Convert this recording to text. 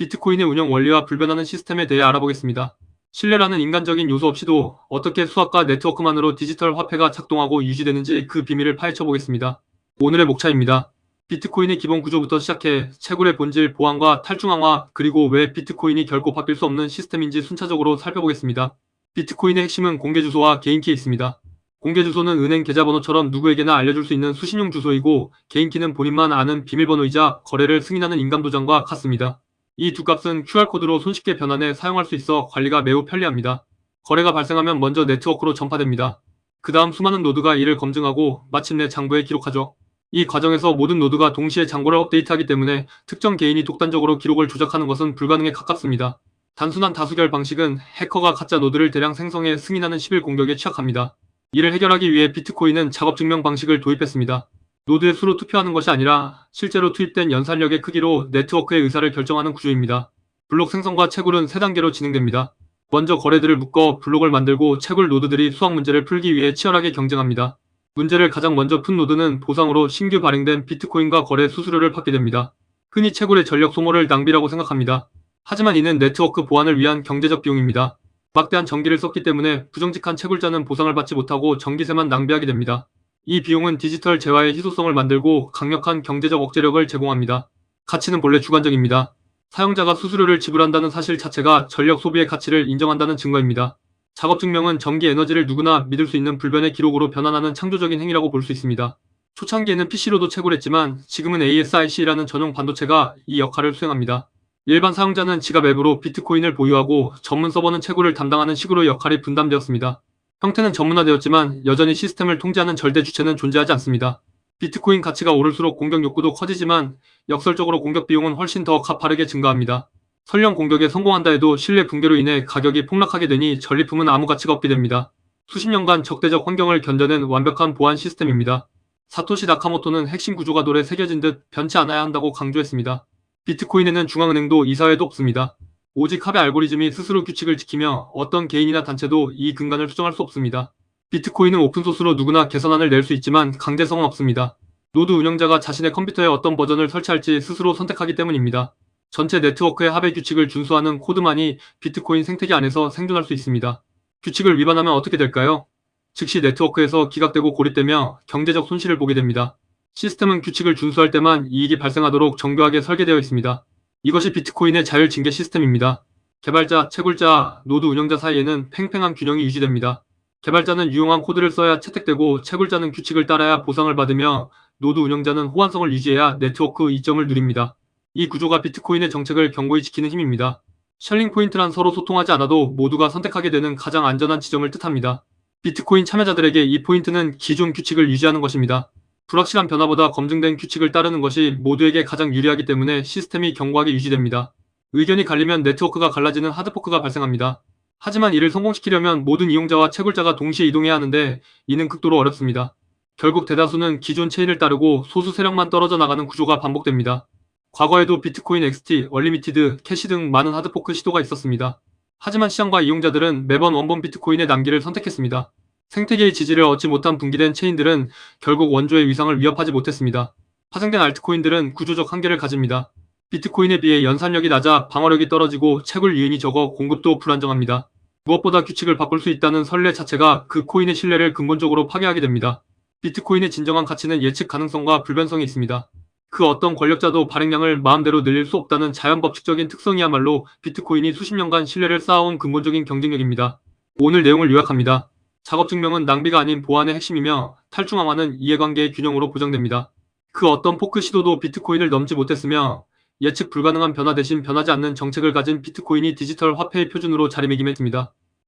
비트코인의 운영 원리와 불변하는 시스템에 대해 알아보겠습니다. 신뢰라는 인간적인 요소 없이도 어떻게 수학과 네트워크만으로 디지털 화폐가 작동하고 유지되는지 그 비밀을 파헤쳐 보겠습니다. 오늘의 목차입니다. 비트코인의 기본 구조부터 시작해 채굴의 본질, 보안과 탈중앙화, 그리고 왜 비트코인이 결코 바뀔 수 없는 시스템인지 순차적으로 살펴보겠습니다. 비트코인의 핵심은 공개 주소와 개인 키에 있습니다. 공개 주소는 은행 계좌번호처럼 누구에게나 알려줄 수 있는 수신용 주소이고, 개인 키는 본인만 아는 비밀번호이자 거래를 승인하는 인감도장과 같습니다. 이 두 값은 QR코드로 손쉽게 변환해 사용할 수 있어 관리가 매우 편리합니다. 거래가 발생하면 먼저 네트워크로 전파됩니다. 그 다음 수많은 노드가 이를 검증하고 마침내 장부에 기록하죠. 이 과정에서 모든 노드가 동시에 장부를 업데이트하기 때문에 특정 개인이 독단적으로 기록을 조작하는 것은 불가능에 가깝습니다. 단순한 다수결 방식은 해커가 가짜 노드를 대량 생성해 승인하는 10일 공격에 취약합니다. 이를 해결하기 위해 비트코인은 작업증명 방식을 도입했습니다. 노드의 수로 투표하는 것이 아니라 실제로 투입된 연산력의 크기로 네트워크의 의사를 결정하는 구조입니다. 블록 생성과 채굴은 3단계로 진행됩니다. 먼저 거래들을 묶어 블록을 만들고 채굴 노드들이 수학 문제를 풀기 위해 치열하게 경쟁합니다. 문제를 가장 먼저 푼 노드는 보상으로 신규 발행된 비트코인과 거래 수수료를 받게 됩니다. 흔히 채굴의 전력 소모를 낭비라고 생각합니다. 하지만 이는 네트워크 보안을 위한 경제적 비용입니다. 막대한 전기를 썼기 때문에 부정직한 채굴자는 보상을 받지 못하고 전기세만 낭비하게 됩니다. 이 비용은 디지털 재화의 희소성을 만들고 강력한 경제적 억제력을 제공합니다. 가치는 본래 주관적입니다. 사용자가 수수료를 지불한다는 사실 자체가 전력 소비의 가치를 인정한다는 증거입니다. 작업 증명은 전기 에너지를 누구나 믿을 수 있는 불변의 기록으로 변환하는 창조적인 행위라고 볼 수 있습니다. 초창기에는 PC로도 채굴했지만 지금은 ASIC라는 전용 반도체가 이 역할을 수행합니다. 일반 사용자는 지갑 앱으로 비트코인을 보유하고 전문 서버는 채굴을 담당하는 식으로 역할이 분담되었습니다. 형태는 전문화되었지만 여전히 시스템을 통제하는 절대 주체는 존재하지 않습니다. 비트코인 가치가 오를수록 공격 욕구도 커지지만 역설적으로 공격 비용은 훨씬 더 가파르게 증가합니다. 설령 공격에 성공한다 해도 신뢰 붕괴로 인해 가격이 폭락하게 되니 전리품은 아무 가치가 없게 됩니다. 수십 년간 적대적 환경을 견뎌낸 완벽한 보안 시스템입니다. 사토시 나카모토는 핵심 구조가 돌에 새겨진 듯 변치 않아야 한다고 강조했습니다. 비트코인에는 중앙은행도 이사회도 없습니다. 오직 합의 알고리즘이 스스로 규칙을 지키며 어떤 개인이나 단체도 이 근간을 수정할 수 없습니다. 비트코인은 오픈소스로 누구나 개선안을 낼 수 있지만 강제성은 없습니다. 노드 운영자가 자신의 컴퓨터에 어떤 버전을 설치할지 스스로 선택하기 때문입니다. 전체 네트워크의 합의 규칙을 준수하는 코드만이 비트코인 생태계 안에서 생존할 수 있습니다. 규칙을 위반하면 어떻게 될까요? 즉시 네트워크에서 기각되고 고립되며 경제적 손실을 보게 됩니다. 시스템은 규칙을 준수할 때만 이익이 발생하도록 정교하게 설계되어 있습니다. 이것이 비트코인의 자율 징계 시스템입니다. 개발자, 채굴자, 노드 운영자 사이에는 팽팽한 균형이 유지됩니다. 개발자는 유용한 코드를 써야 채택되고 채굴자는 규칙을 따라야 보상을 받으며 노드 운영자는 호환성을 유지해야 네트워크 이점을 누립니다. 이 구조가 비트코인의 정책을 견고히 지키는 힘입니다. 셜링 포인트란 서로 소통하지 않아도 모두가 선택하게 되는 가장 안전한 지점을 뜻합니다. 비트코인 참여자들에게 이 포인트는 기존 규칙을 유지하는 것입니다. 불확실한 변화보다 검증된 규칙을 따르는 것이 모두에게 가장 유리하기 때문에 시스템이 견고하게 유지됩니다. 의견이 갈리면 네트워크가 갈라지는 하드포크가 발생합니다. 하지만 이를 성공시키려면 모든 이용자와 채굴자가 동시에 이동해야 하는데 이는 극도로 어렵습니다. 결국 대다수는 기존 체인을 따르고 소수 세력만 떨어져 나가는 구조가 반복됩니다. 과거에도 비트코인 XT, 얼리미티드, 캐시 등 많은 하드포크 시도가 있었습니다. 하지만 시장과 이용자들은 매번 원본 비트코인의 남기를 선택했습니다. 생태계의 지지를 얻지 못한 분기된 체인들은 결국 원조의 위상을 위협하지 못했습니다. 파생된 알트코인들은 구조적 한계를 가집니다. 비트코인에 비해 연산력이 낮아 방어력이 떨어지고 채굴 이윤이 적어 공급도 불안정합니다. 무엇보다 규칙을 바꿀 수 있다는 선례 자체가 그 코인의 신뢰를 근본적으로 파괴하게 됩니다. 비트코인의 진정한 가치는 예측 가능성과 불변성이 있습니다. 그 어떤 권력자도 발행량을 마음대로 늘릴 수 없다는 자연법칙적인 특성이야말로 비트코인이 수십 년간 신뢰를 쌓아온 근본적인 경쟁력입니다. 오늘 내용을 요약합니다. 작업 증명은 낭비가 아닌 보안의 핵심이며 탈중앙화는 이해관계의 균형으로 보장됩니다. 그 어떤 포크 시도도 비트코인을 넘지 못했으며 예측 불가능한 변화 대신 변하지 않는 정책을 가진 비트코인이 디지털 화폐의 표준으로 자리매김했습니다.